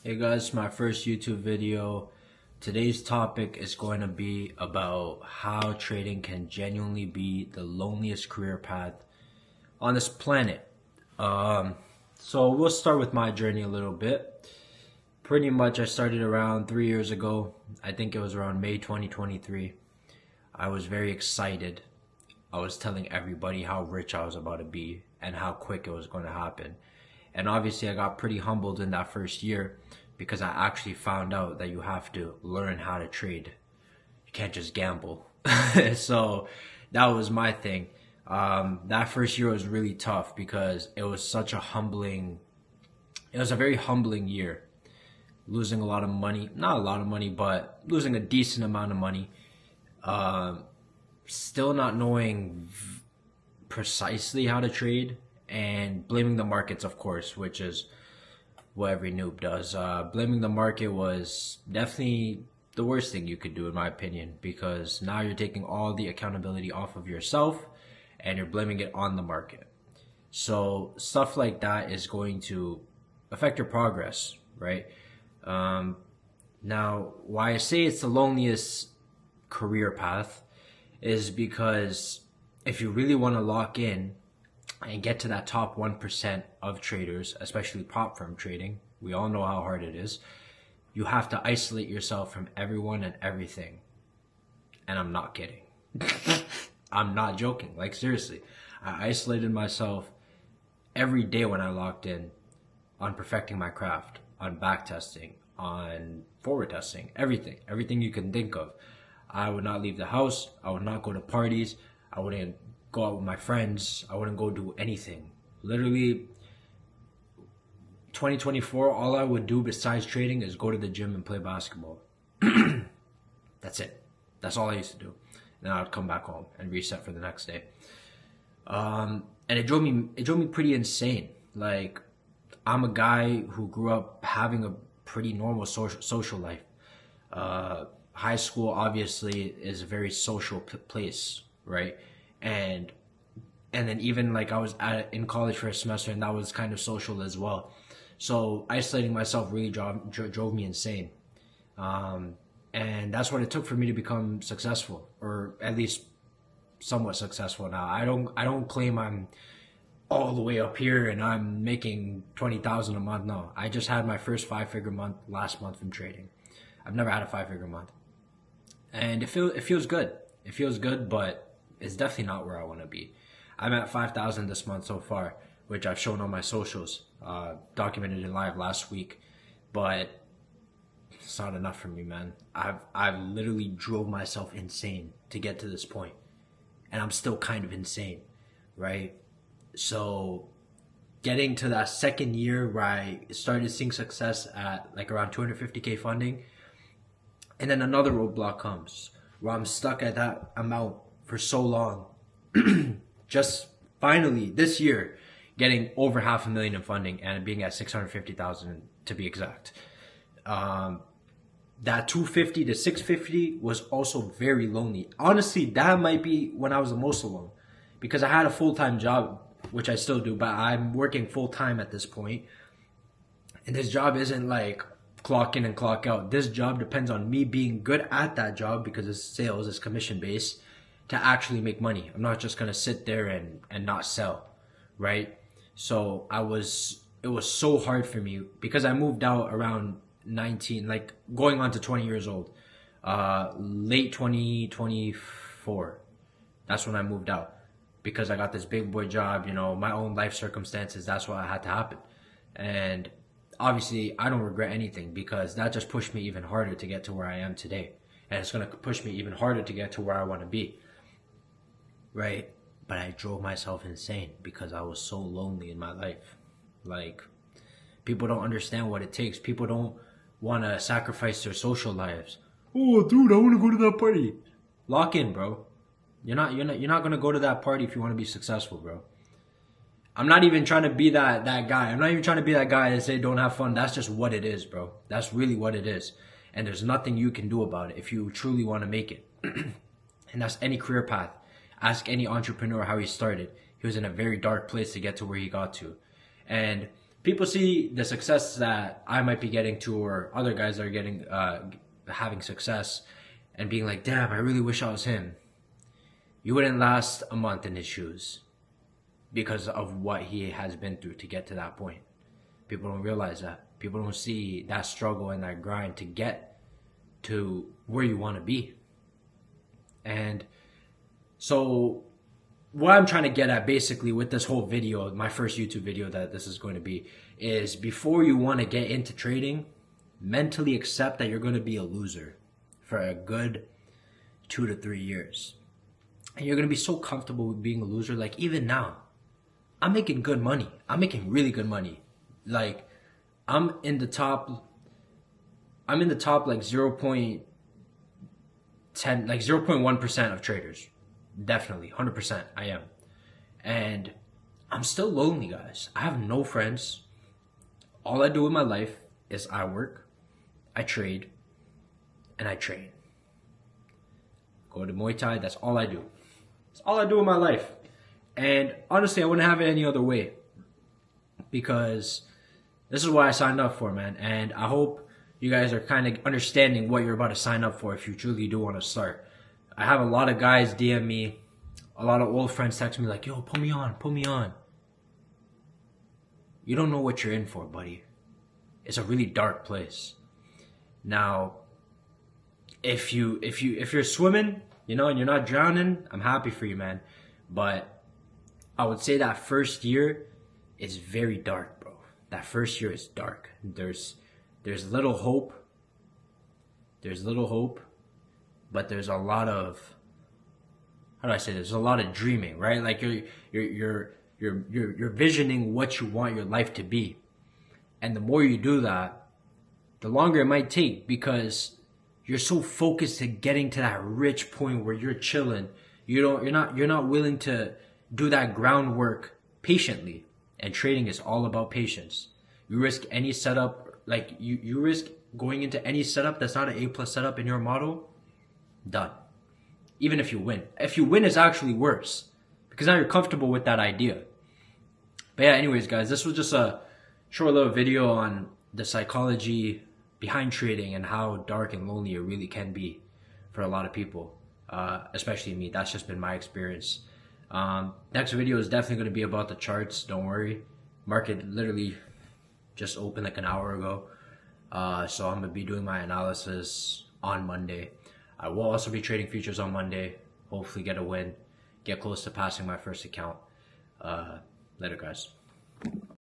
Hey guys, my first YouTube video. Today's topic is going to be about how trading can genuinely be the loneliest career path on this planet. So we'll start with my journey a little bit. Pretty much I started around 3 years ago. I think it was around May 2023. I was very excited. I was telling everybody how rich I was about to be and how quick it was going to happen. And obviously I got pretty humbled in that first year because I actually found out that you have to learn how to trade. You can't just gamble. So that was my thing. That first year was really tough because it was it was a very humbling year. Losing a lot of money, not a lot of money, but losing a decent amount of money. Still not knowing precisely how to trade and blaming the markets, of course, which is what every noob does. Blaming the market was definitely the worst thing you could do, in my opinion, because now you're taking all the accountability off of yourself and you're blaming it on the market. So stuff like that is going to affect your progress, right? Now, why I say it's the loneliest career path is because if you really want to lock in and get to that top 1% of traders, especially prop firm trading, we all know how hard it is. You have to isolate yourself from everyone and everything. And I'm not kidding. I'm not joking. Like, seriously. I isolated myself every day when I locked in on perfecting my craft, on back testing, on forward testing, everything you can think of. I would not leave the house. I would not go to parties. I wouldn't go out with my friends. I wouldn't go do anything. Literally, 2024, all I would do besides trading is go to the gym and play basketball. That's it. That's all I used to do. Then I'd come back home and reset for the next day. And it drove me pretty insane. Like, I'm a guy who grew up having a pretty normal social life. High school obviously is a very social place, right? And then even like I was in college for a semester, and that was kind of social as well. So isolating myself really drove me insane. And that's what it took for me to become successful, or at least somewhat successful now. I don't claim I'm all the way up here and I'm making 20,000 a month. No, I just had my first 5-figure month last month from trading. I've never had a 5-figure month, and it feels good. It feels good, but it's definitely not where I want to be. I'm at 5,000 this month so far, which I've shown on my socials, documented in live last week, but it's not enough for me, man. I've literally drove myself insane to get to this point, and I'm still kind of insane, right? So getting to that second year where I started seeing success at like around 250K funding, and then another roadblock comes where I'm stuck at that amount for so long. Just finally this year getting over $500,000 in funding and being at 650,000 to be exact. That 250 to 650 was also very lonely. Honestly, that might be when I was the most alone, because I had a full-time job, which I still do, but I'm working full-time at this point. And this job isn't like clock in and clock out. This job depends on me being good at that job, because it's sales, it's commission based, to actually make money. I'm not just gonna sit there and not sell, right? So it was so hard for me because I moved out around 19, like going on to 20 years old, late 2024. That's when I moved out, because I got this big boy job, my own life circumstances. That's what had to happen. And obviously I don't regret anything, because that just pushed me even harder to get to where I am today. And it's going to push me even harder to get to where I want to be. Right? But I drove myself insane because I was so lonely in my life. Like, people don't understand what it takes. People don't want to sacrifice their social lives. Oh, dude, I want to go to that party. Lock in, bro. You're not going to go to that party if you want to be successful, bro. I'm not even trying to be that guy. I'm not even trying to be that guy and say don't have fun. That's just what it is, bro. That's really what it is. And there's nothing you can do about it if you truly want to make it. And that's any career path. Ask any entrepreneur how he started. He was in a very dark place to get to where he got to. And people see the success that I might be getting to, or other guys that are getting having success, and being like, damn, I really wish I was him. You wouldn't last a month in his shoes because of what he has been through to get to that point. People don't realize that. People don't see that struggle and that grind to get to where you want to be. And so what I'm trying to get at basically with this whole video, my first YouTube video that this is going to be, is before you want to get into trading, mentally accept that you're going to be a loser for a good 2 to 3 years. And you're going to be so comfortable with being a loser. Like, even now, I'm making good money. I'm making really good money. Like, I'm in the top like 0.10, like 0.1% of traders. Definitely, 100% I am. And I'm still lonely, guys. I have no friends. All I do with my life is I work, I trade, and I train. Go to Muay Thai, that's all I do. That's all I do in my life. And honestly, I wouldn't have it any other way. Because this is what I signed up for, man. And I hope you guys are kind of understanding what you're about to sign up for if you truly do want to start. I have a lot of guys DM me, a lot of old friends text me like, yo, put me on, put me on. You don't know what you're in for, buddy. It's a really dark place. Now, if you're swimming, you know, and you're not drowning, I'm happy for you, man. But I would say that first year is very dark, bro. That first year is dark. There's little hope. There's little hope, but there's a lot of, how do I say this? There's a lot of dreaming, right? Like you're visioning what you want your life to be. And the more you do that, the longer it might take, because you're so focused to getting to that rich point where you're chilling. You're not willing to do that groundwork patiently. And trading is all about patience. You risk any setup, like you risk going into any setup that's not an A+ setup in your model, done. Even if you win. If you win, it's actually worse, because now you're comfortable with that idea. But yeah, anyways, guys, this was just a short little video on the psychology behind trading and how dark and lonely it really can be for a lot of people, especially me. That's just been my experience. Next video is definitely going to be about the charts. Don't worry. Market literally just opened like an hour ago. So I'm going to be doing my analysis on Monday. I will also be trading futures on Monday. Hopefully get a win. Get close to passing my first account. Later, guys.